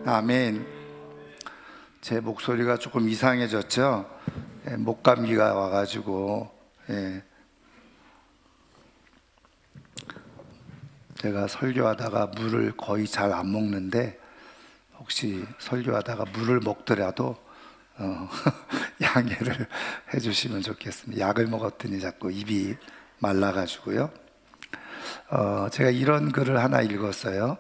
아멘. 제 목소리가 조금 이상해졌죠? 목감기가 와가지고 제가 설교하다가 물을 거의 잘 안 먹는데 혹시 설교하다가 물을 먹더라도 양해를 해주시면 좋겠습니다. 약을 먹었더니 자꾸 입이 말라가지고요. 제가 이런 글을 하나 읽었어요.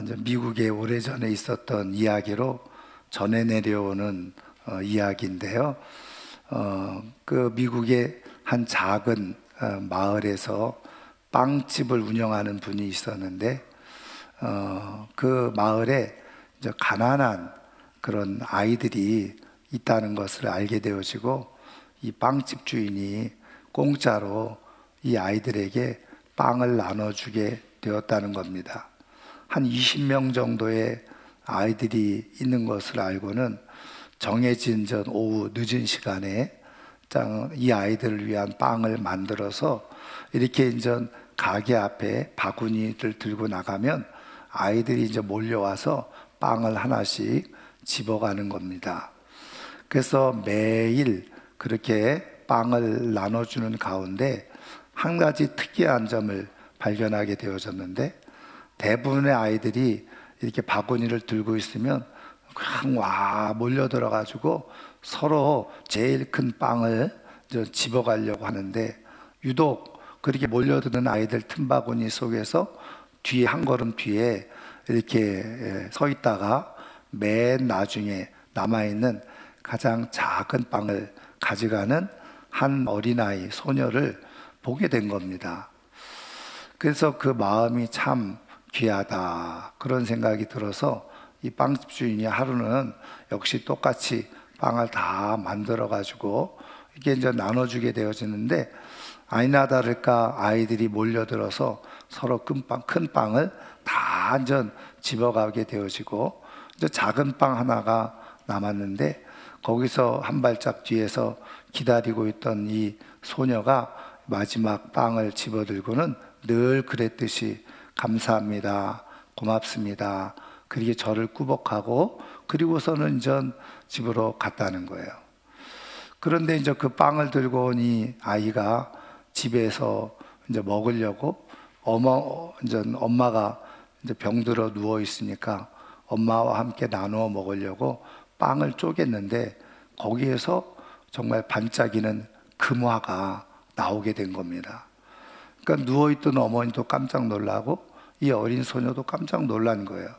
이제 미국에 오래전에 있었던 이야기로 전해 내려오는 이야기인데요. 그 미국의 한 작은 마을에서 빵집을 운영하는 분이 있었는데 그 마을에 이제 가난한 그런 아이들이 있다는 것을 알게 되어지고 이 빵집 주인이 공짜로 이 아이들에게 빵을 나눠주게 되었다는 겁니다. 한 20명 정도의 아이들이 있는 것을 알고는 정해진 전 오후 늦은 시간에 이 아이들을 위한 빵을 만들어서 이렇게 이제 가게 앞에 바구니를 들고 나가면 아이들이 이제 몰려와서 빵을 하나씩 집어가는 겁니다. 그래서 매일 그렇게 빵을 나눠주는 가운데 한 가지 특이한 점을 발견하게 되어졌는데 대부분의 아이들이 이렇게 바구니를 들고 있으면 그냥 와 몰려들어가지고 서로 제일 큰 빵을 집어가려고 하는데 유독 그렇게 몰려드는 아이들 틈바구니 속에서 뒤에 한 걸음 뒤에 이렇게 서 있다가 맨 나중에 남아있는 가장 작은 빵을 가져가는 한 어린아이 소녀를 보게 된 겁니다. 그래서 그 마음이 참 귀하다 그런 생각이 들어서 이 빵집 주인이 하루는 역시 똑같이 빵을 다 만들어 가지고 이게 이제 나눠주게 되어지는데 아니나 다를까 아이들이 몰려들어서 서로 큰 빵을 다 완전 집어가게 되어지고 이제 작은 빵 하나가 남았는데 거기서 한 발짝 뒤에서 기다리고 있던 이 소녀가 마지막 빵을 집어들고는 늘 그랬듯이 감사합니다, 고맙습니다, 그렇게 저를 꾸벅하고 그리고서는 전 집으로 갔다는 거예요. 그런데 이제 그 빵을 들고 온 이 아이가 집에서 이제 먹으려고 엄마가 이제 병들어 누워 있으니까 엄마와 함께 나누어 먹으려고 빵을 쪼갰는데 거기에서 정말 반짝이는 금화가 나오게 된 겁니다. 그러니까 누워있던 어머니도 깜짝 놀라고 이 어린 소녀도 깜짝 놀란 거예요.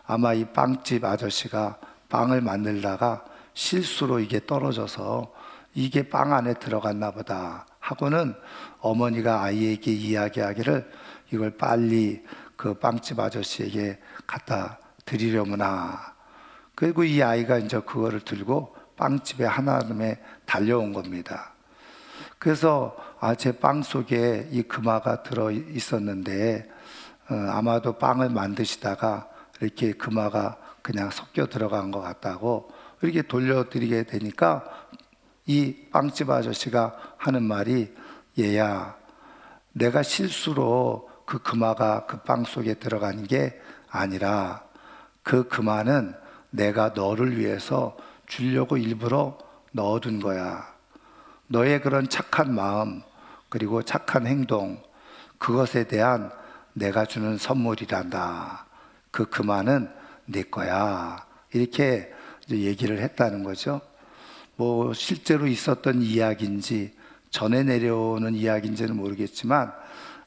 아마 이 빵집 아저씨가 빵을 만들다가 실수로 이게 떨어져서 이게 빵 안에 들어갔나 보다 하고는 어머니가 아이에게 이야기하기를 이걸 빨리 그 빵집 아저씨에게 갖다 드리려무나. 그리고 이 아이가 이제 그거를 들고 빵집의 한아름에 달려온 겁니다. 그래서 제 빵 속에 이 금화가 들어 있었는데 아마도 빵을 만드시다가 이렇게 금화가 그냥 섞여 들어간 것 같다고 이렇게 돌려드리게 되니까 이 빵집 아저씨가 하는 말이 얘야, 내가 실수로 그 금화가 그 빵 속에 들어간 게 아니라 그 금화는 내가 너를 위해서 주려고 일부러 넣어둔 거야. 너의 그런 착한 마음 그리고 착한 행동 그것에 대한 내가 주는 선물이란다. 그 금화는 내 거야. 이렇게 이제 얘기를 했다는 거죠. 뭐 실제로 있었던 이야기인지 전해 내려오는 이야기인지는 모르겠지만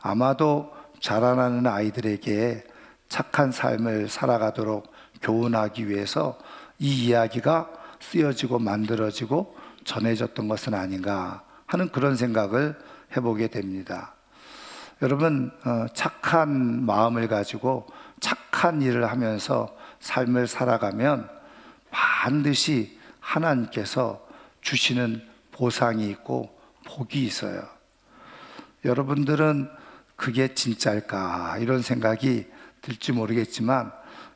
아마도 자라나는 아이들에게 착한 삶을 살아가도록 교훈하기 위해서 이 이야기가 쓰여지고 만들어지고 전해졌던 것은 아닌가 하는 그런 생각을 해보게 됩니다. 여러분, 착한 마음을 가지고 착한 일을 하면서 삶을 살아가면 반드시 하나님께서 주시는 보상이 있고 복이 있어요. 여러분들은 그게 진짜일까 이런 생각이 들지 모르겠지만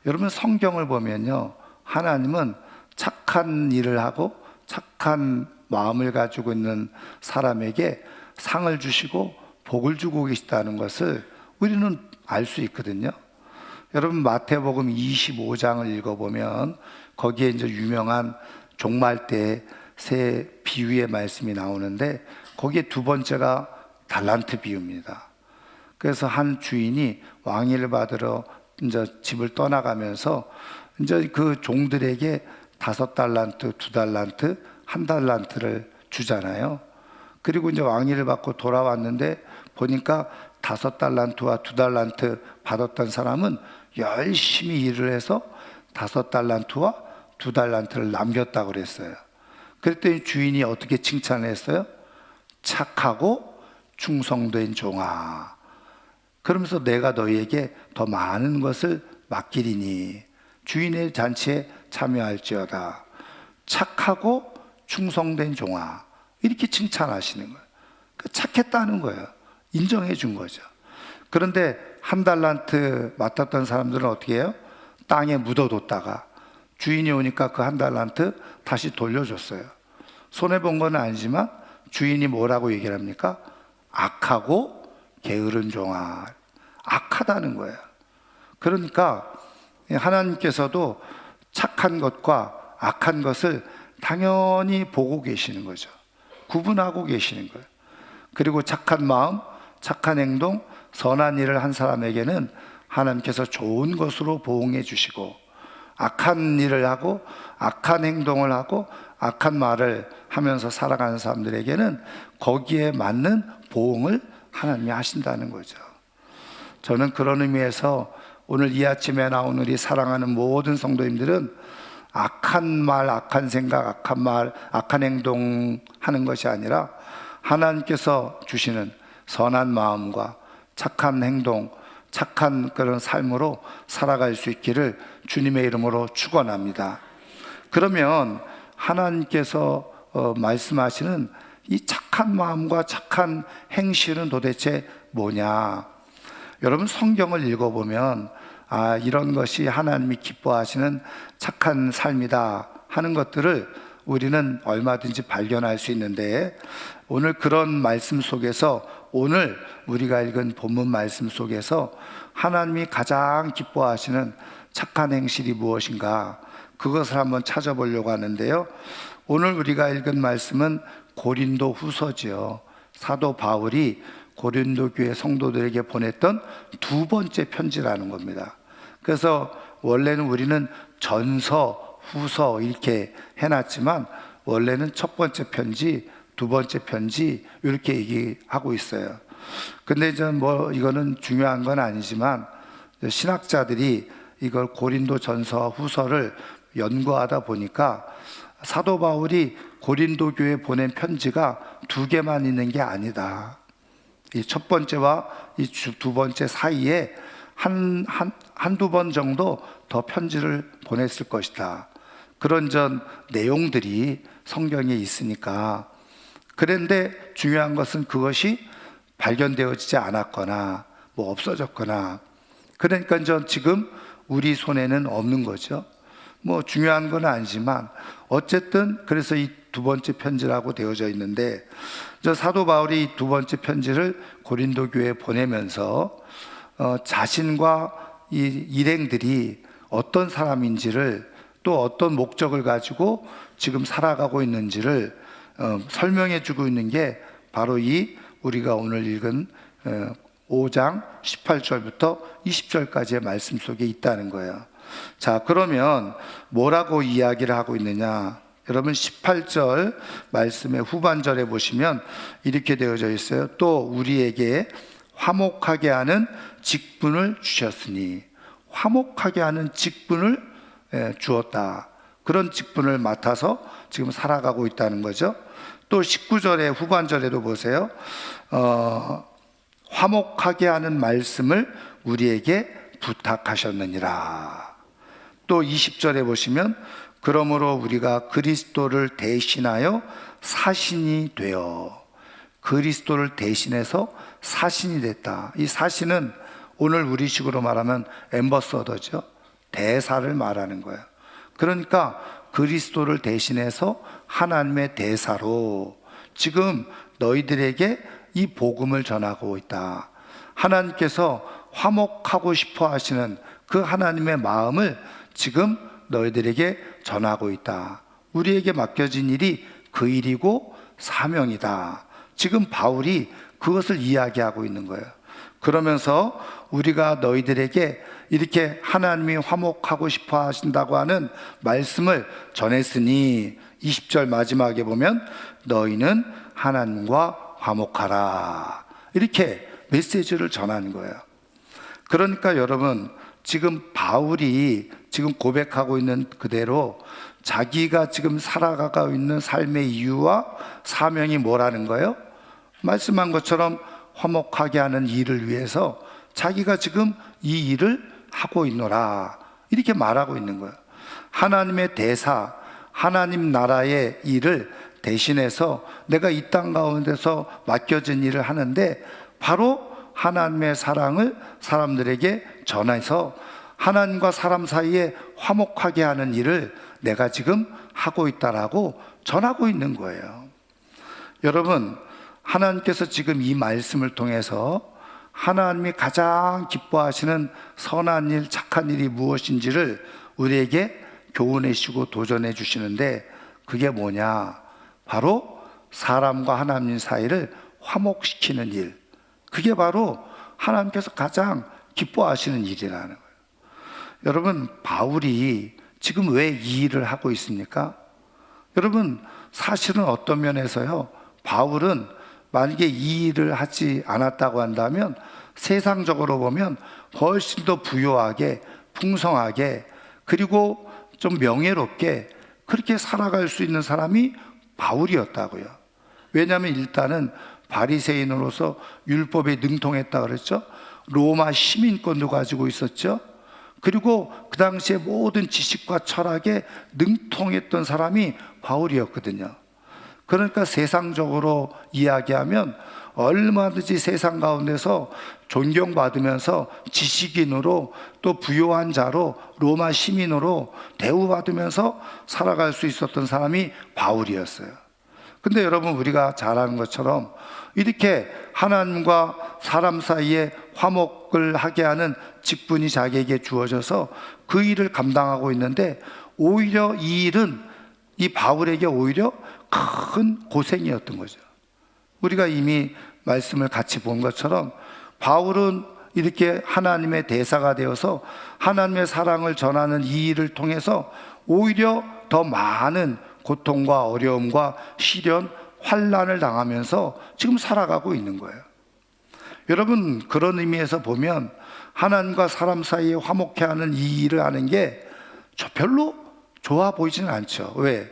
여러분 성경을 보면요, 하나님은 착한 일을 하고 착한 마음을 가지고 있는 사람에게 상을 주시고 복을 주고 계시다는 것을 우리는 알 수 있거든요. 여러분 마태복음 25장을 읽어보면 거기에 이제 유명한 종말 때 새 비유의 말씀이 나오는데 거기에 두 번째가 달란트 비유입니다. 그래서 한 주인이 왕위를 받으러 이제 집을 떠나가면서 이제 그 종들에게 5달란트, 2달란트, 1달란트를 주잖아요. 그리고 이제 왕위를 받고 돌아왔는데 보니까 5달란트와 2달란트 받았던 사람은 열심히 일을 해서 5달란트와 2달란트를 남겼다고 그랬어요. 그랬더니 주인이 어떻게 칭찬했어요? 착하고 충성된 종아. 그러면서 내가 너희에게 더 많은 것을 맡기리니 주인의 잔치에 참여할지어다. 착하고 충성된 종아. 이렇게 칭찬하시는 거예요. 착했다는 거예요. 인정해 준 거죠. 그런데 1달란트 맡았던 사람들은 어떻게 해요? 땅에 묻어뒀다가 주인이 오니까 그 1달란트 다시 돌려줬어요. 손해본 건 아니지만 주인이 뭐라고 얘기를 합니까? 악하고 게으른 종아. 악하다는 거예요. 그러니까 하나님께서도 착한 것과 악한 것을 당연히 보고 계시는 거죠. 구분하고 계시는 거예요. 그리고 착한 마음, 착한 행동, 선한 일을 한 사람에게는 하나님께서 좋은 것으로 보응해 주시고, 악한 일을 하고 악한 행동을 하고 악한 말을 하면서 살아가는 사람들에게는 거기에 맞는 보응을 하나님이 하신다는 거죠. 저는 그런 의미에서 오늘 이 아침에 나온 우리 사랑하는 모든 성도님들은 악한 말, 악한 생각, 악한 말, 악한 행동 하는 것이 아니라 하나님께서 주시는 선한 마음과 착한 행동, 착한 그런 삶으로 살아갈 수 있기를 주님의 이름으로 축원합니다. 그러면 하나님께서 말씀하시는 이 착한 마음과 착한 행실은 도대체 뭐냐? 여러분 성경을 읽어보면 이런 것이 하나님이 기뻐하시는 착한 삶이다 하는 것들을 우리는 얼마든지 발견할 수 있는데, 오늘 그런 말씀 속에서, 오늘 우리가 읽은 본문 말씀 속에서 하나님이 가장 기뻐하시는 착한 행실이 무엇인가, 그것을 한번 찾아보려고 하는데요. 오늘 우리가 읽은 말씀은 고린도 후서지요. 사도 바울이 고린도 교회 성도들에게 보냈던 두 번째 편지라는 겁니다. 그래서 원래는 우리는 전서, 후서 이렇게 해놨지만 원래는 첫 번째 편지, 두 번째 편지 이렇게 얘기하고 있어요. 근데 이거는 중요한 건 아니지만 신학자들이 이걸 고린도 전서, 후서를 연구하다 보니까 사도 바울이 고린도 교회에 보낸 편지가 2개만 있는 게 아니다. 이 첫 번째와 이 두 번째 사이에 한두 번 정도 더 편지를 보냈을 것이다. 그런 내용들이 성경에 있으니까. 그런데 중요한 것은 그것이 발견되어지지 않았거나 없어졌거나, 그러니까 지금 우리 손에는 없는 거죠. 중요한 건 아니지만 어쨌든 그래서 이 두 번째 편지라고 되어져 있는데, 사도 바울이 두 번째 편지를 고린도 교회에 보내면서 자신과 이 일행들이 어떤 사람인지를, 또 어떤 목적을 가지고 지금 살아가고 있는지를 설명해 주고 있는 게 바로 이 우리가 오늘 읽은 5장 18절부터 20절까지의 말씀 속에 있다는 거예요. 자, 그러면 뭐라고 이야기를 하고 있느냐? 여러분 18절 말씀의 후반절에 보시면 이렇게 되어져 있어요. 또 우리에게 화목하게 하는 직분을 주셨으니, 화목하게 하는 직분을 주었다. 그런 직분을 맡아서 지금 살아가고 있다는 거죠. 또 19절의 후반절에도 보세요. 화목하게 하는 말씀을 우리에게 부탁하셨느니라. 또 20절에 보시면 그러므로 우리가 그리스도를 대신하여 사신이 되어, 그리스도를 대신해서 사신이 됐다. 이 사신은 오늘 우리식으로 말하면 앰버서더죠. 대사를 말하는 거예요. 그러니까 그리스도를 대신해서 하나님의 대사로 지금 너희들에게 이 복음을 전하고 있다. 하나님께서 화목하고 싶어 하시는 그 하나님의 마음을 지금 너희들에게 전하고 있다. 우리에게 맡겨진 일이 그 일이고 사명이다. 지금 바울이 그것을 이야기하고 있는 거예요. 그러면서 우리가 너희들에게 이렇게 하나님이 화목하고 싶어 하신다고 하는 말씀을 전했으니 20절 마지막에 보면 너희는 하나님과 화목하라. 이렇게 메시지를 전하는 거예요. 그러니까 여러분, 지금 바울이 지금 고백하고 있는 그대로 자기가 지금 살아가고 있는 삶의 이유와 사명이 뭐라는 거예요? 말씀한 것처럼 화목하게 하는 일을 위해서 자기가 지금 이 일을 하고 있노라, 이렇게 말하고 있는 거예요. 하나님의 대사, 하나님 나라의 일을 대신해서 내가 이 땅 가운데서 맡겨진 일을 하는데, 바로 하나님의 사랑을 사람들에게 전해서 하나님과 사람 사이에 화목하게 하는 일을 내가 지금 하고 있다라고 전하고 있는 거예요. 여러분, 하나님께서 지금 이 말씀을 통해서 하나님이 가장 기뻐하시는 선한 일, 착한 일이 무엇인지를 우리에게 교훈해 주시고 도전해 주시는데, 그게 뭐냐? 바로 사람과 하나님 사이를 화목시키는 일. 그게 바로 하나님께서 가장 기뻐하시는 일이라는 거예요. 여러분, 바울이 지금 왜 이 일을 하고 있습니까? 여러분, 사실은 어떤 면에서요, 바울은 만약에 이 일을 하지 않았다고 한다면 세상적으로 보면 훨씬 더 부유하게, 풍성하게, 그리고 좀 명예롭게 그렇게 살아갈 수 있는 사람이 바울이었다고요. 왜냐하면 일단은 바리새인으로서 율법에 능통했다 그랬죠. 로마 시민권도 가지고 있었죠. 그리고 그 당시에 모든 지식과 철학에 능통했던 사람이 바울이었거든요. 그러니까 세상적으로 이야기하면 얼마든지 세상 가운데서 존경받으면서 지식인으로, 또 부유한 자로, 로마 시민으로 대우받으면서 살아갈 수 있었던 사람이 바울이었어요. 근데 여러분, 우리가 잘 아는 것처럼 이렇게 하나님과 사람 사이에 화목을 하게 하는 직분이 자기에게 주어져서 그 일을 감당하고 있는데, 오히려 이 일은 이 바울에게 오히려 큰 고생이었던 거죠. 우리가 이미 말씀을 같이 본 것처럼 바울은 이렇게 하나님의 대사가 되어서 하나님의 사랑을 전하는 이 일을 통해서 오히려 더 많은 고통과 어려움과 시련, 환난을 당하면서 지금 살아가고 있는 거예요. 여러분, 그런 의미에서 보면 하나님과 사람 사이에 화목해 하는 이 일을 하는 게 별로 좋아 보이지는 않죠. 왜?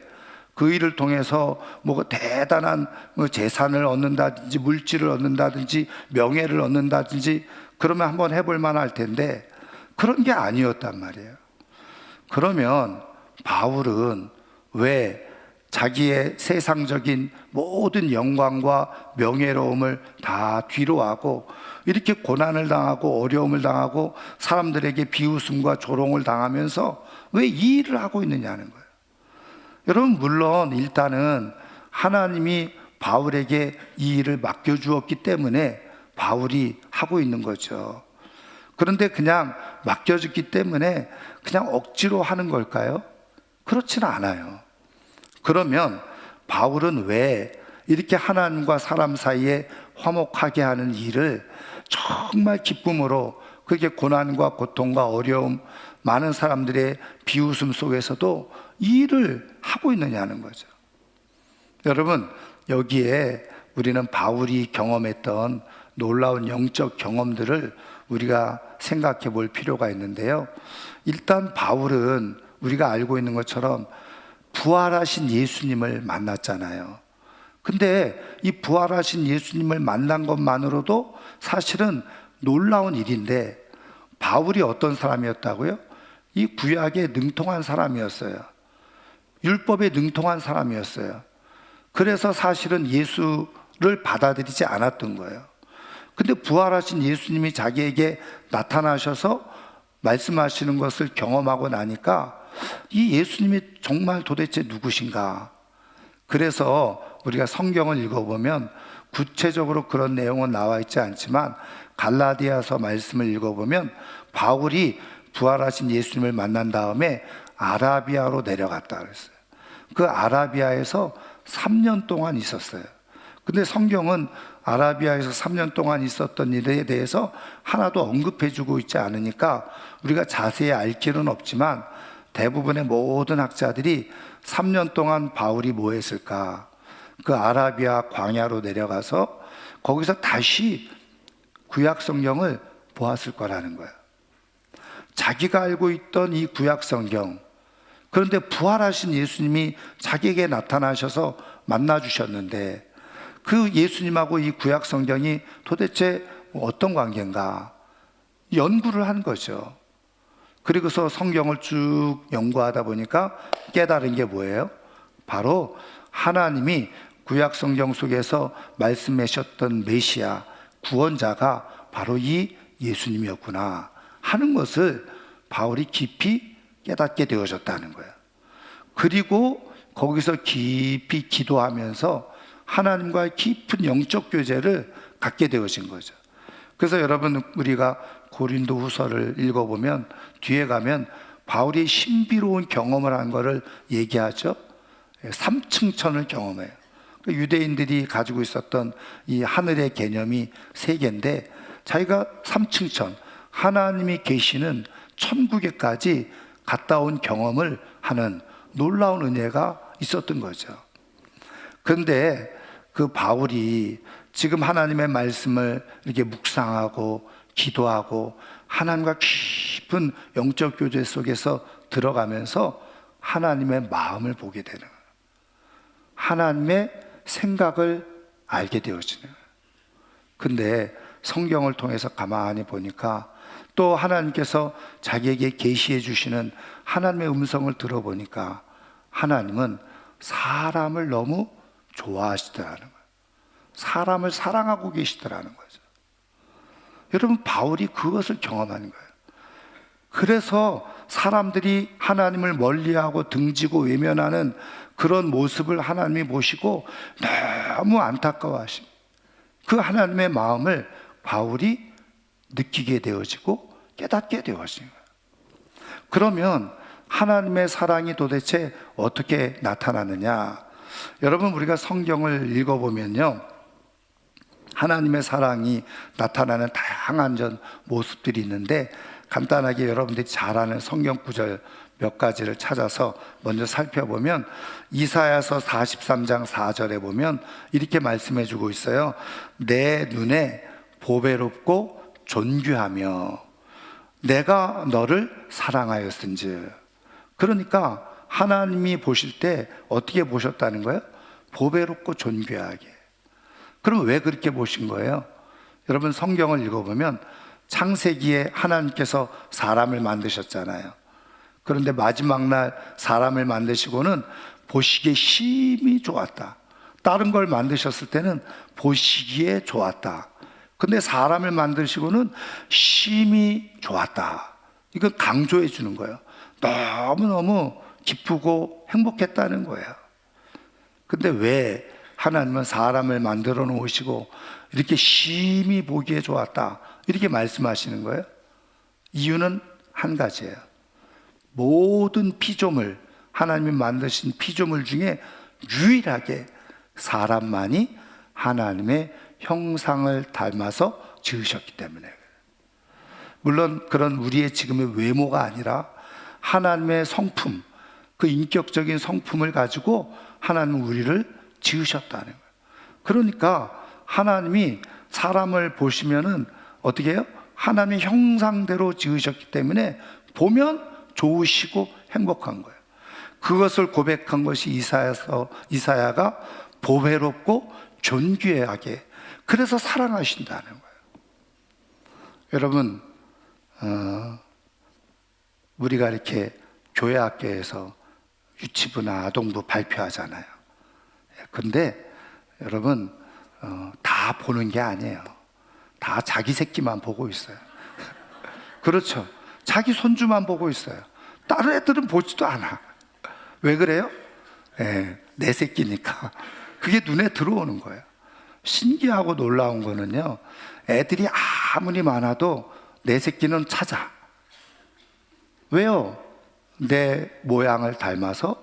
그 일을 통해서 뭐 대단한 재산을 얻는다든지, 물질을 얻는다든지, 명예를 얻는다든지, 그러면 한번 해볼 만할 텐데 그런 게 아니었단 말이에요. 그러면 바울은 왜 자기의 세상적인 모든 영광과 명예로움을 다 뒤로하고 이렇게 고난을 당하고 어려움을 당하고 사람들에게 비웃음과 조롱을 당하면서 왜 이 일을 하고 있느냐는 거예요. 여러분, 물론 일단은 하나님이 바울에게 이 일을 맡겨주었기 때문에 바울이 하고 있는 거죠. 그런데 그냥 맡겨졌기 때문에 그냥 억지로 하는 걸까요? 그렇지는 않아요. 그러면 바울은 왜 이렇게 하나님과 사람 사이에 화목하게 하는 일을 정말 기쁨으로, 그게 고난과 고통과 어려움, 많은 사람들의 비웃음 속에서도 이 일을 하고 있느냐는 거죠. 여러분, 여기에 우리는 바울이 경험했던 놀라운 영적 경험들을 우리가 생각해 볼 필요가 있는데요. 일단 바울은 우리가 알고 있는 것처럼 부활하신 예수님을 만났잖아요. 근데 이 부활하신 예수님을 만난 것만으로도 사실은 놀라운 일인데, 바울이 어떤 사람이었다고요? 이 구약에 능통한 사람이었어요. 율법에 능통한 사람이었어요. 그래서 사실은 예수를 받아들이지 않았던 거예요. 근데 부활하신 예수님이 자기에게 나타나셔서 말씀하시는 것을 경험하고 나니까 이 예수님이 정말 도대체 누구신가? 그래서 우리가 성경을 읽어보면 구체적으로 그런 내용은 나와 있지 않지만 갈라디아서 말씀을 읽어보면 바울이 부활하신 예수님을 만난 다음에 아라비아로 내려갔다 그랬어요. 그 아라비아에서 3년 동안 있었어요. 근데 성경은 아라비아에서 3년 동안 있었던 일에 대해서 하나도 언급해주고 있지 않으니까 우리가 자세히 알 길은 없지만 대부분의 모든 학자들이 3년 동안 바울이 뭐 했을까? 그 아라비아 광야로 내려가서 거기서 다시 구약 성경을 보았을 거라는 거예요. 자기가 알고 있던 이 구약 성경, 그런데 부활하신 예수님이 자기에게 나타나셔서 만나주셨는데 그 예수님하고 이 구약 성경이 도대체 어떤 관계인가 연구를 한 거죠. 그리고서 성경을 쭉 연구하다 보니까 깨달은 게 뭐예요? 바로 하나님이 구약 성경 속에서 말씀하셨던 메시아, 구원자가 바로 이 예수님이었구나 하는 것을 바울이 깊이 깨닫게 되어졌다는 거예요. 그리고 거기서 깊이 기도하면서 하나님과의 깊은 영적 교제를 갖게 되어진 거죠. 그래서 여러분, 우리가 고린도 후서를 읽어보면 뒤에 가면 바울이 신비로운 경험을 한 것을 얘기하죠. 3층천을 경험해요. 유대인들이 가지고 있었던 이 하늘의 개념이 3개인데 자기가 3층천, 하나님이 계시는 천국에까지 갔다 온 경험을 하는 놀라운 은혜가 있었던 거죠. 그런데 그 바울이 지금 하나님의 말씀을 이렇게 묵상하고 기도하고 하나님과 깊은 영적 교제 속에서 들어가면서 하나님의 마음을 보게 되는 거예요. 하나님의 생각을 알게 되어지는 거예요. 근데 성경을 통해서 가만히 보니까 또 하나님께서 자기에게 계시해 주시는 하나님의 음성을 들어보니까 하나님은 사람을 너무 좋아하시더라는 거예요. 사람을 사랑하고 계시더라는 거죠. 여러분, 바울이 그것을 경험하는 거예요. 그래서 사람들이 하나님을 멀리하고 등지고 외면하는 그런 모습을 하나님이 보시고 너무 안타까워하십니다. 그 하나님의 마음을 바울이 느끼게 되어지고 깨닫게 되어진 거예요. 그러면 하나님의 사랑이 도대체 어떻게 나타나느냐? 여러분, 우리가 성경을 읽어보면요, 하나님의 사랑이 나타나는 다양한 모습들이 있는데 간단하게 여러분들이 잘 아는 성경 구절 몇 가지를 찾아서 먼저 살펴보면 이사야서 43장 4절에 보면 이렇게 말씀해 주고 있어요. 내 눈에 보배롭고 존귀하며 내가 너를 사랑하였은즉. 그러니까 하나님이 보실 때 어떻게 보셨다는 거예요? 보배롭고 존귀하게. 그럼 왜 그렇게 보신 거예요? 여러분, 성경을 읽어보면 창세기에 하나님께서 사람을 만드셨잖아요. 그런데 마지막 날 사람을 만드시고는 보시기에 심히 좋았다. 다른 걸 만드셨을 때는 보시기에 좋았다. 근데 사람을 만드시고는 심히 좋았다. 이건 강조해 주는 거예요. 너무너무 기쁘고 행복했다는 거예요. 근데 왜 하나님은 사람을 만들어 놓으시고 이렇게 심히 보기에 좋았다 이렇게 말씀하시는 거예요? 이유는 한 가지예요. 모든 피조물, 하나님이 만드신 피조물 중에 유일하게 사람만이 하나님의 형상을 닮아서 지으셨기 때문에. 물론 그런 우리의 지금의 외모가 아니라 하나님의 성품, 그 인격적인 성품을 가지고 하나님은 우리를 지으셨다는 거예요. 그러니까 하나님이 사람을 보시면은 어떻게 해요? 하나님의 형상대로 지으셨기 때문에 보면 좋으시고 행복한 거예요. 그것을 고백한 것이 이사야가 보배롭고 존귀하게, 그래서 사랑하신다는 거예요. 여러분, 우리가 이렇게 교회 학교에서 유치부나 아동부 발표하잖아요. 근데 여러분, 다 보는 게 아니에요. 다 자기 새끼만 보고 있어요. 그렇죠. 자기 손주만 보고 있어요. 다른 애들은 보지도 않아. 왜 그래요? 내 새끼니까. 그게 눈에 들어오는 거예요. 신기하고 놀라운 거는요, 애들이 아무리 많아도 내 새끼는 찾아. 왜요? 내 모양을 닮아서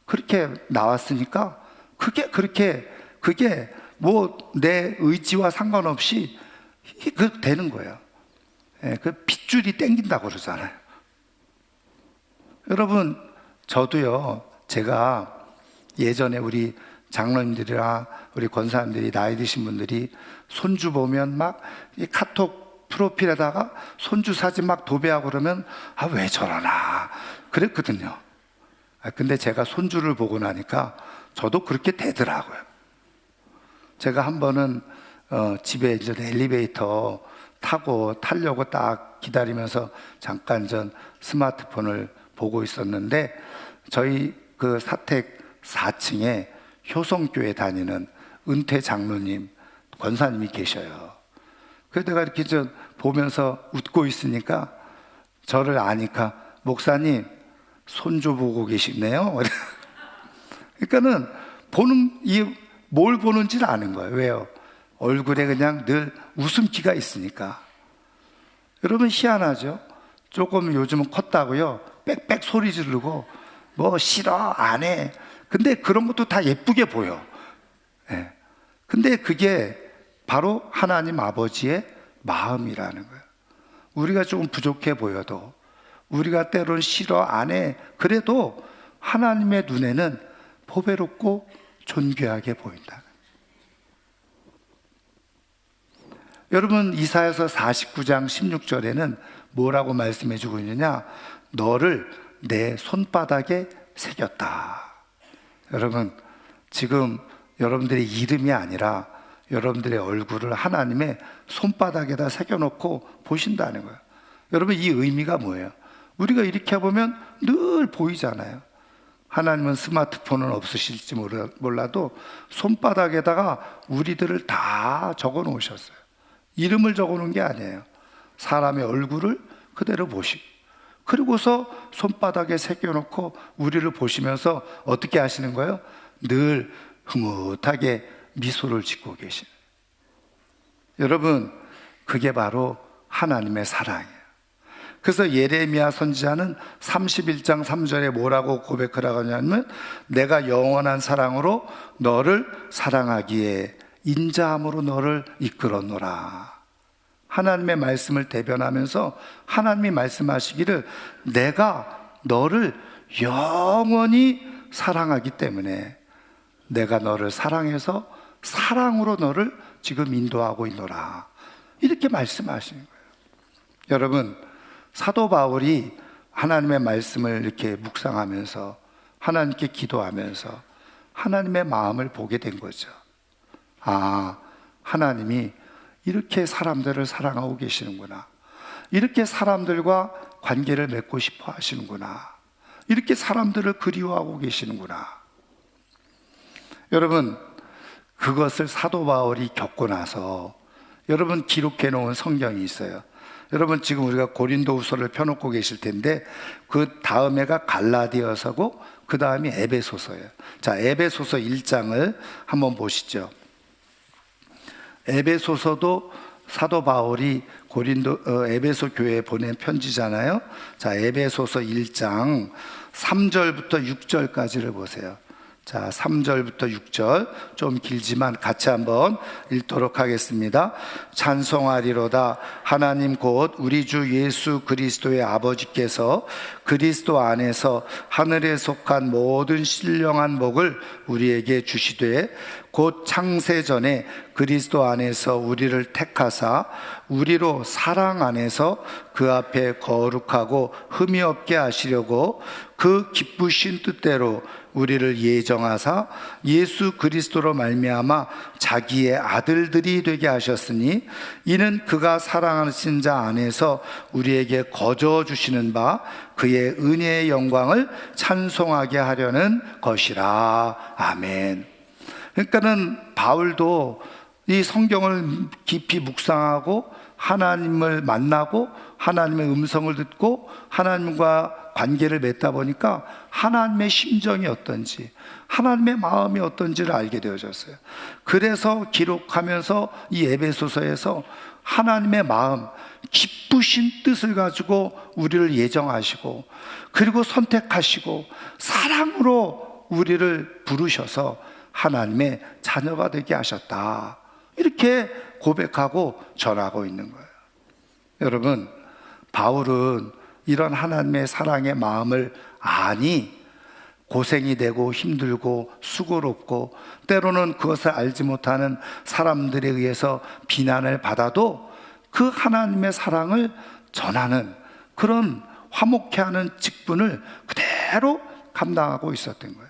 그렇게 나왔으니까 그게 뭐 내 의지와 상관없이 그 되는 거예요. 예, 그 핏줄이 땡긴다고 그러잖아요. 여러분, 저도요, 제가 예전에 우리 장로님들이나 우리 권사님들이 나이 드신 분들이 손주 보면 막 이 카톡 프로필에다가 손주 사진 막 도배하고 그러면 아, 왜 저러나 그랬거든요. 근데 제가 손주를 보고 나니까 저도 그렇게 되더라고요. 제가 한 번은 집에 이제 엘리베이터 타려고 딱 기다리면서 잠깐 전 스마트폰을 보고 있었는데 저희 그 사택 4층에 효성교회 다니는 은퇴 장로님, 권사님이 계셔요. 그래서 내가 이렇게 좀 보면서 웃고 있으니까 저를 아니까 목사님 손주 보고 계시네요. 그러니까는 뭘 보는지를 아는 거예요. 왜요? 얼굴에 그냥 늘 웃음기가 있으니까. 여러분 희한하죠? 조금 요즘은 컸다고요 빽빽 소리 지르고 뭐 싫어 안 해. 근데 그런 것도 다 예쁘게 보여. 예. 근데 그게 바로 하나님 아버지의 마음이라는 거예요. 우리가 조금 부족해 보여도, 우리가 때로는 싫어 안 해, 그래도 하나님의 눈에는 보배롭고 존귀하게 보인다. 여러분, 이사야서 49장 16절에는 뭐라고 말씀해 주고 있느냐? 너를 내 손바닥에 새겼다. 여러분, 지금 여러분들의 이름이 아니라 여러분들의 얼굴을 하나님의 손바닥에다 새겨놓고 보신다는 거예요. 여러분, 이 의미가 뭐예요? 우리가 이렇게 보면 늘 보이잖아요. 하나님은 스마트폰은 없으실지 몰라도 손바닥에다가 우리들을 다 적어 놓으셨어요. 이름을 적어 놓은 게 아니에요. 사람의 얼굴을 그대로 보시고, 그리고서 손바닥에 새겨놓고 우리를 보시면서 어떻게 하시는 거예요? 늘 흐뭇하게 미소를 짓고 계시는. 여러분, 그게 바로 하나님의 사랑이에요. 그래서 예레미야 선지자는 31장 3절에 뭐라고 고백하라고 하냐면, 내가 영원한 사랑으로 너를 사랑하기에 인자함으로 너를 이끌었노라. 하나님의 말씀을 대변하면서 하나님이 말씀하시기를 내가 너를 영원히 사랑하기 때문에 내가 너를 사랑해서 사랑으로 너를 지금 인도하고 있노라, 이렇게 말씀하시는 거예요. 여러분, 사도 바울이 하나님의 말씀을 이렇게 묵상하면서 하나님께 기도하면서 하나님의 마음을 보게 된 거죠. 아, 하나님이 이렇게 사람들을 사랑하고 계시는구나. 이렇게 사람들과 관계를 맺고 싶어 하시는구나. 이렇게 사람들을 그리워하고 계시는구나. 여러분, 그것을 사도 바울이 겪고 나서 여러분 기록해 놓은 성경이 있어요. 여러분, 지금 우리가 고린도후서를 펴놓고 계실 텐데 그 다음에가 갈라디아서고 그 다음이 에베소서예요. 자, 에베소서 1장을 한번 보시죠. 에베소서도 사도 바울이 에베소 교회에 보낸 편지잖아요. 자, 에베소서 1장 3절부터 6절까지를 보세요. 자, 3절부터 6절, 좀 길지만 같이 한번 읽도록 하겠습니다. 찬송하리로다. 하나님 곧 우리 주 예수 그리스도의 아버지께서 그리스도 안에서 하늘에 속한 모든 신령한 복을 우리에게 주시되 곧 창세 전에 그리스도 안에서 우리를 택하사 우리로 사랑 안에서 그 앞에 거룩하고 흠이 없게 하시려고 그 기쁘신 뜻대로 우리를 예정하사 예수 그리스도로 말미암아 자기의 아들들이 되게 하셨으니 이는 그가 사랑하신 자 안에서 우리에게 거저 주시는 바 그의 은혜의 영광을 찬송하게 하려는 것이라. 아멘. 그러니까는 바울도 이 성경을 깊이 묵상하고 하나님을 만나고 하나님의 음성을 듣고 하나님과 관계를 맺다 보니까 하나님의 심정이 어떤지, 하나님의 마음이 어떤지를 알게 되어졌어요. 그래서 기록하면서 이 에베소서에서 하나님의 마음, 기쁘신 뜻을 가지고 우리를 예정하시고, 그리고 선택하시고 사랑으로 우리를 부르셔서 하나님의 자녀가 되게 하셨다, 이렇게 고백하고 전하고 있는 거예요. 여러분, 바울은 이런 하나님의 사랑의 마음을 아니 고생이 되고 힘들고 수고롭고 때로는 그것을 알지 못하는 사람들에 의해서 비난을 받아도 그 하나님의 사랑을 전하는, 그런 화목케 하는 직분을 그대로 감당하고 있었던 거예요.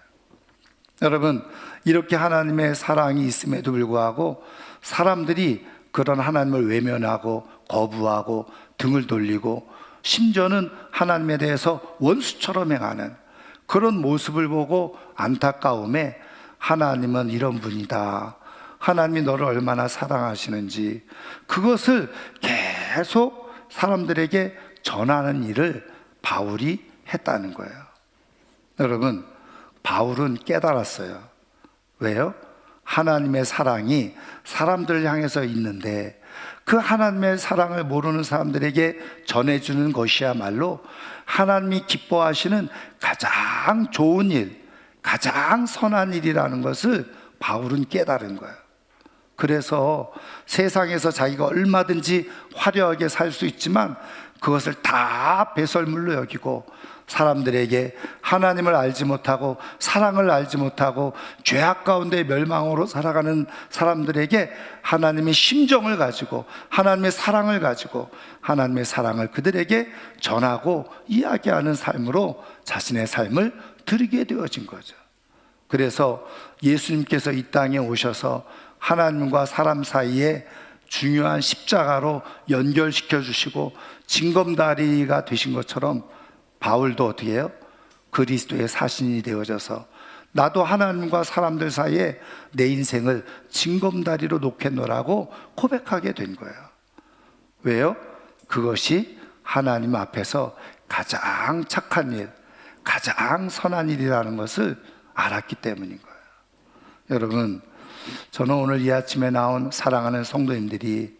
여러분, 이렇게 하나님의 사랑이 있음에도 불구하고 사람들이 그런 하나님을 외면하고 거부하고 등을 돌리고 심지어는 하나님에 대해서 원수처럼 행하는 그런 모습을 보고 안타까움에 하나님은 이런 분이다, 하나님이 너를 얼마나 사랑하시는지, 그것을 계속 사람들에게 전하는 일을 바울이 했다는 거예요. 여러분, 바울은 깨달았어요. 왜요? 하나님의 사랑이 사람들을 향해서 있는데 그 하나님의 사랑을 모르는 사람들에게 전해주는 것이야말로 하나님이 기뻐하시는 가장 좋은 일, 가장 선한 일이라는 것을 바울은 깨달은 거예요. 그래서 세상에서 자기가 얼마든지 화려하게 살 수 있지만 그것을 다 배설물로 여기고 사람들에게 하나님을 알지 못하고 사랑을 알지 못하고 죄악 가운데 멸망으로 살아가는 사람들에게 하나님의 심정을 가지고 하나님의 사랑을 가지고 하나님의 사랑을 그들에게 전하고 이야기하는 삶으로 자신의 삶을 드리게 되어진 거죠. 그래서 예수님께서 이 땅에 오셔서 하나님과 사람 사이에 중요한 십자가로 연결시켜 주시고 징검다리가 되신 것처럼 바울도 어떻게 해요? 그리스도의 사신이 되어져서 나도 하나님과 사람들 사이에 내 인생을 징검다리로 놓겠노라고 고백하게 된 거예요. 왜요? 그것이 하나님 앞에서 가장 착한 일, 가장 선한 일이라는 것을 알았기 때문인 거예요. 여러분, 저는 오늘 이 아침에 나온 사랑하는 성도님들이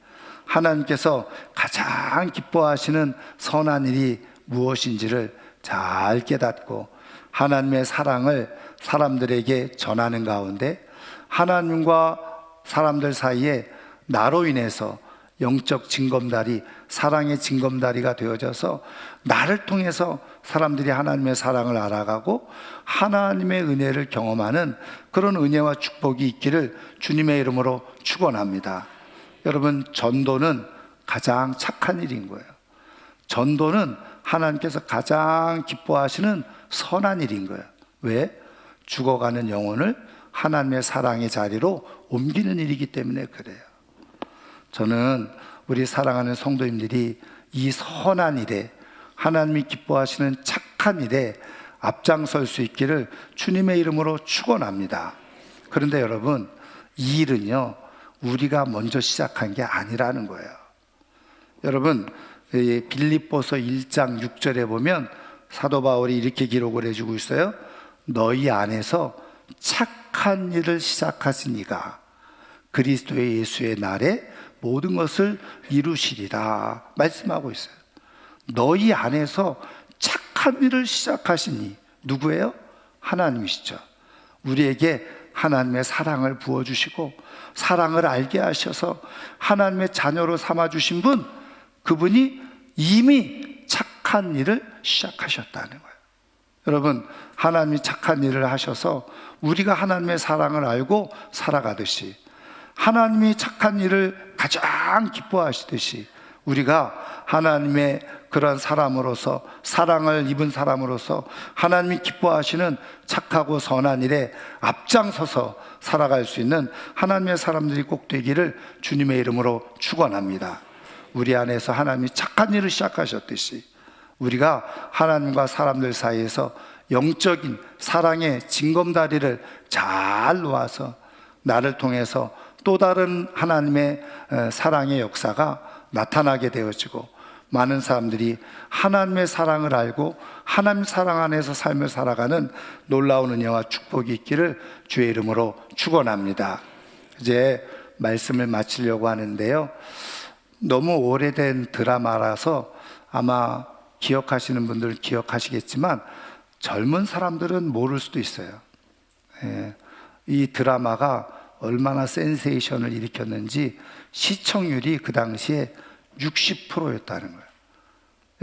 하나님께서 가장 기뻐하시는 선한 일이 무엇인지를 잘 깨닫고 하나님의 사랑을 사람들에게 전하는 가운데 하나님과 사람들 사이에 나로 인해서 영적 징검다리, 사랑의 징검다리가 되어져서 나를 통해서 사람들이 하나님의 사랑을 알아가고 하나님의 은혜를 경험하는 그런 은혜와 축복이 있기를 주님의 이름으로 축원합니다. 여러분, 전도는 가장 착한 일인 거예요. 전도는 하나님께서 가장 기뻐하시는 선한 일인 거예요. 왜? 죽어가는 영혼을 하나님의 사랑의 자리로 옮기는 일이기 때문에 그래요. 저는 우리 사랑하는 성도님들이 이 선한 일에, 하나님이 기뻐하시는 착한 일에 앞장설 수 있기를 주님의 이름으로 축원합니다. 그런데 여러분, 이 일은요, 우리가 먼저 시작한 게 아니라는 거예요. 여러분, 빌립보서 1장 6절에 보면 사도 바울이 이렇게 기록을 해주고 있어요. 너희 안에서 착한 일을 시작하신 이가 그리스도의 예수의 날에 모든 것을 이루시리라 말씀하고 있어요. 너희 안에서 착한 일을 시작하시니 누구예요? 하나님이시죠. 우리에게 하나님의 사랑을 부어주시고 사랑을 알게 하셔서 하나님의 자녀로 삼아주신 분, 그분이 이미 착한 일을 시작하셨다는 거예요. 여러분, 하나님이 착한 일을 하셔서 우리가 하나님의 사랑을 알고 살아가듯이 하나님이 착한 일을 가장 기뻐하시듯이 우리가 하나님의 그런 사람으로서, 사랑을 입은 사람으로서 하나님이 기뻐하시는 착하고 선한 일에 앞장서서 살아갈 수 있는 하나님의 사람들이 꼭 되기를 주님의 이름으로 축원합니다. 우리 안에서 하나님이 착한 일을 시작하셨듯이 우리가 하나님과 사람들 사이에서 영적인 사랑의 징검다리를 잘 놓아서 나를 통해서 또 다른 하나님의 사랑의 역사가 나타나게 되어지고 많은 사람들이 하나님의 사랑을 알고 하나님 사랑 안에서 삶을 살아가는 놀라운 은혜와 축복이 있기를 주의 이름으로 축원합니다. 이제 말씀을 마치려고 하는데요, 너무 오래된 드라마라서 아마 기억하시는 분들 기억하시겠지만 젊은 사람들은 모를 수도 있어요. 예, 이 드라마가 얼마나 센세이션을 일으켰는지 시청률이 그 당시에 60%였다는 거예요.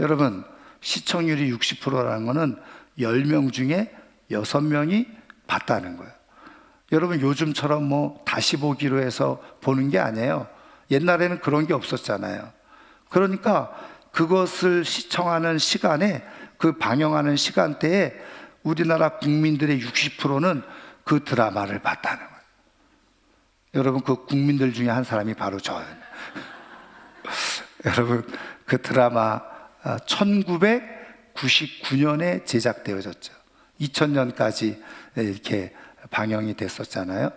여러분, 시청률이 60%라는 거는 10명 중에 6명이 봤다는 거예요. 여러분, 요즘처럼 뭐 다시 보기로 해서 보는 게 아니에요. 옛날에는 그런 게 없었잖아요. 그러니까 그것을 시청하는 시간에, 그 방영하는 시간대에 우리나라 국민들의 60%는 그 드라마를 봤다는 거예요. 여러분, 그 국민들 중에 한 사람이 바로 저예요. 여러분, 그 드라마 1999년에 제작되어졌죠. 2000년까지 이렇게 방영이 됐었잖아요.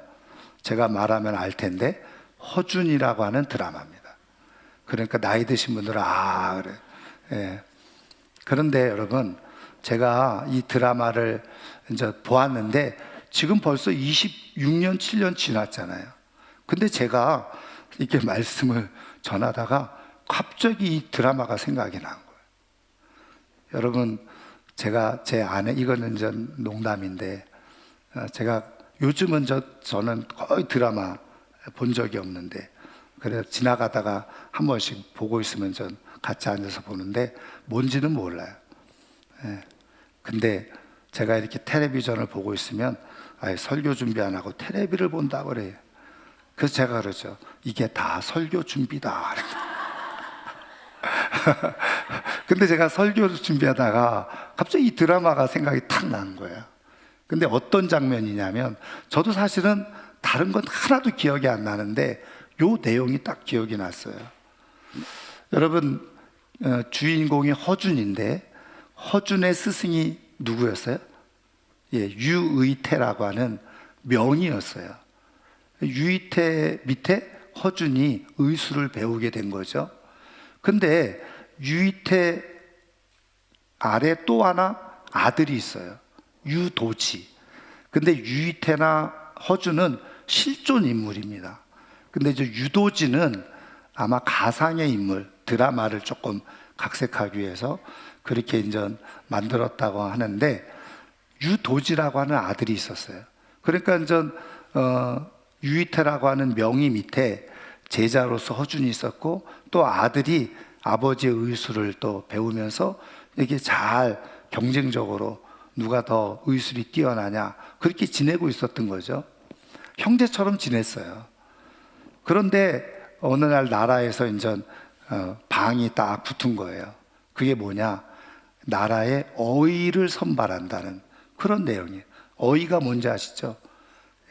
제가 말하면 알 텐데 허준이라고 하는 드라마입니다. 그러니까 나이 드신 분들은 그래. 예. 그런데 여러분, 제가 이 드라마를 이제 보았는데 지금 벌써 26년, 7년 지났잖아요. 근데 제가 이렇게 말씀을 전하다가 갑자기 이 드라마가 생각이 난 거예요. 여러분, 제가 제 아내, 이거는 전 농담인데, 제가 요즘은 저는 거의 드라마 본 적이 없는데, 그래서 지나가다가 한 번씩 보고 있으면 전 같이 앉아서 보는데 뭔지는 몰라요. 예. 근데 제가 이렇게 텔레비전을 보고 있으면 설교 준비 안 하고 텔레비를 본다 그래요. 그래서 제가 그러죠. 이게 다 설교 준비다. 근데 제가 설교 준비하다가 갑자기 이 드라마가 생각이 탁 난 거예요. 근데 어떤 장면이냐면, 저도 사실은 다른 건 하나도 기억이 안 나는데 요 내용이 딱 기억이 났어요. 여러분, 주인공이 허준인데 허준의 스승이 누구였어요? 예, 유의태라고 하는 명이었어요. 유의태 밑에 허준이 의술을 배우게 된 거죠. 근데 유의태 아래 또 하나 아들이 있어요. 유도지. 근데 유의태나 허준은 실존 인물입니다. 근데 이제 유도지는 아마 가상의 인물, 드라마를 조금 각색하기 위해서 그렇게 이제 만들었다고 하는데, 유도지라고 하는 아들이 있었어요. 그러니까 이제 유의태라고 하는 명의 밑에 제자로서 허준이 있었고, 또 아들이 아버지의 의술을 또 배우면서 이게 잘 경쟁적으로 누가 더 의술이 뛰어나냐, 그렇게 지내고 있었던 거죠. 형제처럼 지냈어요. 그런데 어느 날 나라에서 이제 방이 딱 붙은 거예요. 그게 뭐냐? 나라에 어의를 선발한다는 그런 내용이에요. 어의가 뭔지 아시죠?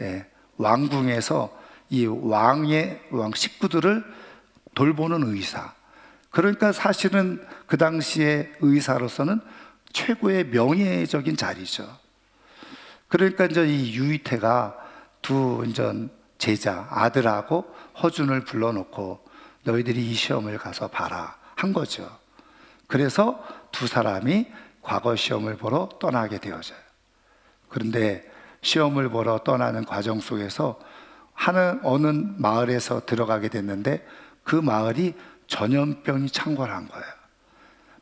예, 왕궁에서 이 왕 식구들을 돌보는 의사. 그러니까 사실은 그 당시에 의사로서는 최고의 명예적인 자리죠. 그러니까 이제 이 유의태가 두 이제 제자 아들하고 허준을 불러놓고 너희들이 이 시험을 가서 봐라 한 거죠. 그래서 두 사람이 과거 시험을 보러 떠나게 되어져요. 그런데 시험을 보러 떠나는 과정 속에서 어느 마을에서 들어가게 됐는데, 그 마을이 전염병이 창궐한 거예요.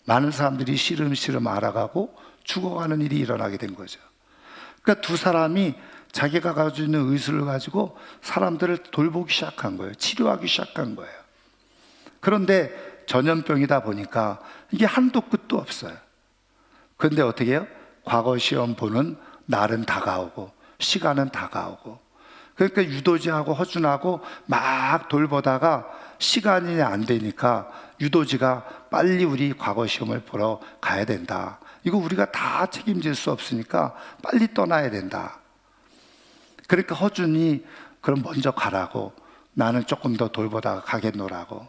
많은 사람들이 시름시름 알아가고 죽어가는 일이 일어나게 된 거죠. 그러니까 두 사람이 자기가 가지고 있는 의술을 가지고 사람들을 돌보기 시작한 거예요. 치료하기 시작한 거예요. 그런데 전염병이다 보니까 이게 한도 끝도 없어요. 그런데 어떻게 해요? 과거 시험 보는 날은 다가오고 시간은 다가오고, 그러니까 유도지하고 허준하고 막 돌보다가 시간이 안 되니까 유도지가 빨리 우리 과거 시험을 보러 가야 된다. 이거 우리가 다 책임질 수 없으니까 빨리 떠나야 된다. 그러니까 허준이 그럼 먼저 가라고, 나는 조금 더 돌보다가 가겠노라고.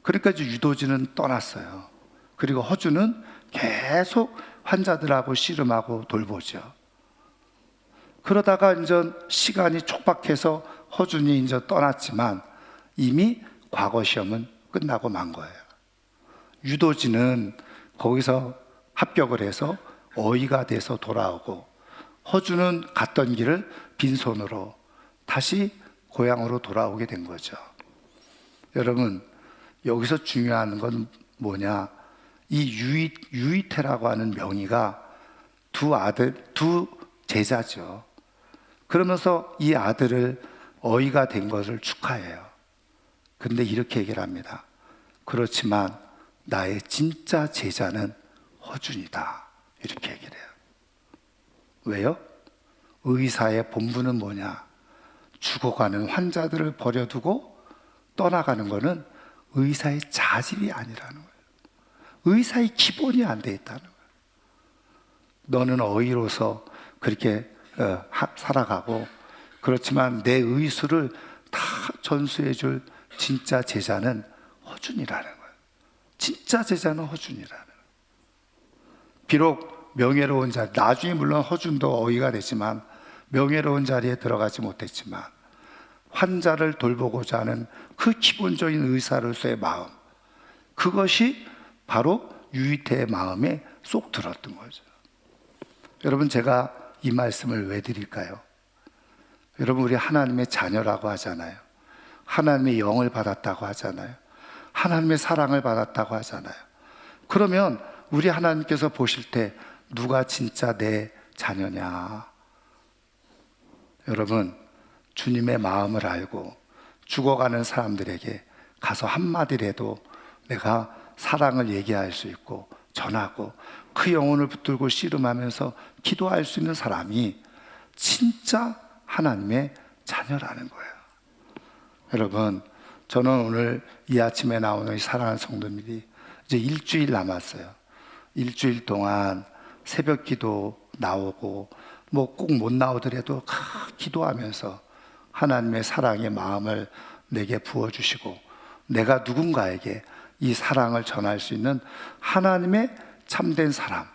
그러니까 이제 유도지는 떠났어요. 그리고 허준은 계속 환자들하고 씨름하고 돌보죠. 그러다가 이제 시간이 촉박해서 허준이 이제 떠났지만 이미 과거 시험은 끝나고 만 거예요. 유도지는 거기서 합격을 해서 어의가 돼서 돌아오고, 허준은 갔던 길을 빈손으로 다시 고향으로 돌아오게 된 거죠. 여러분, 여기서 중요한 건 뭐냐? 이 유이태라고 하는 명의가 두 제자죠. 그러면서 이 아들을 어이가 된 것을 축하해요. 근데 이렇게 얘기를 합니다. 그렇지만 나의 진짜 제자는 허준이다. 이렇게 얘기를 해요. 왜요? 의사의 본분은 뭐냐? 죽어가는 환자들을 버려두고 떠나가는 것은 의사의 자질이 아니라는 거예요. 의사의 기본이 안 돼 있다는 거예요. 너는 어이로서 그렇게 살아가고, 그렇지만 내 의술을 다 전수해 줄 진짜 제자는 허준이라는 거예요. 진짜 제자는 허준이라는 거예요. 비록 명예로운 자리, 나중에 물론 허준도 어이가 되지만 명예로운 자리에 들어가지 못했지만 환자를 돌보고자 하는 그 기본적인 의사로서의 마음, 그것이 바로 유이태의 마음에 쏙 들었던 거죠. 여러분, 제가 이 말씀을 왜 드릴까요? 여러분, 우리 하나님의 자녀라고 하잖아요. 하나님의 영을 받았다고 하잖아요. 하나님의 사랑을 받았다고 하잖아요. 그러면 우리 하나님께서 보실 때 누가 진짜 내 자녀냐? 여러분, 주님의 마음을 알고 죽어가는 사람들에게 가서 한마디라도 내가 사랑을 얘기할 수 있고 전하고 그 영혼을 붙들고 씨름하면서 기도할 수 있는 사람이 진짜 하나님의 자녀라는 거예요. 여러분, 저는 오늘 이 아침에 나오는 이 사랑하는 성도님들이 이제 일주일 남았어요. 일주일 동안 새벽 기도 나오고 뭐 꼭 못 나오더라도 기도하면서 하나님의 사랑의 마음을 내게 부어주시고 내가 누군가에게 이 사랑을 전할 수 있는 하나님의 참된 사람,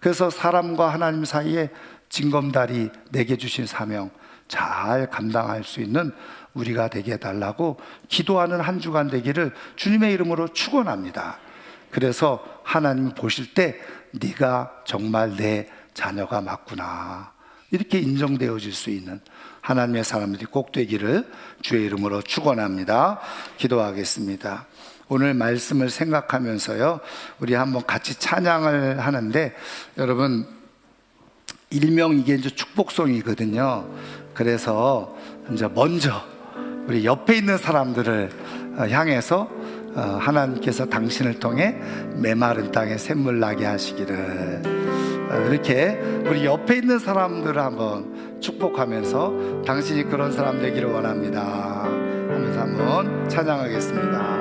그래서 사람과 하나님 사이에 징검다리 내게 주신 사명 잘 감당할 수 있는 우리가 되게 해달라고 기도하는 한 주간 되기를 주님의 이름으로 축원합니다. 그래서 하나님 보실 때 네가 정말 내 자녀가 맞구나, 이렇게 인정되어질 수 있는 하나님의 사람들이 꼭 되기를 주의 이름으로 축원합니다. 기도하겠습니다. 오늘 말씀을 생각하면서요, 우리 한번 같이 찬양을 하는데, 여러분, 일명 이게 이제 축복송이거든요. 그래서 이제 먼저 우리 옆에 있는 사람들을 향해서 하나님께서 당신을 통해 메마른 땅에 샘물 나게 하시기를, 이렇게 우리 옆에 있는 사람들을 한번 축복하면서 당신이 그런 사람 되기를 원합니다 하면서 한번 찬양하겠습니다.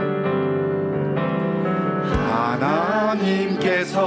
하나님께서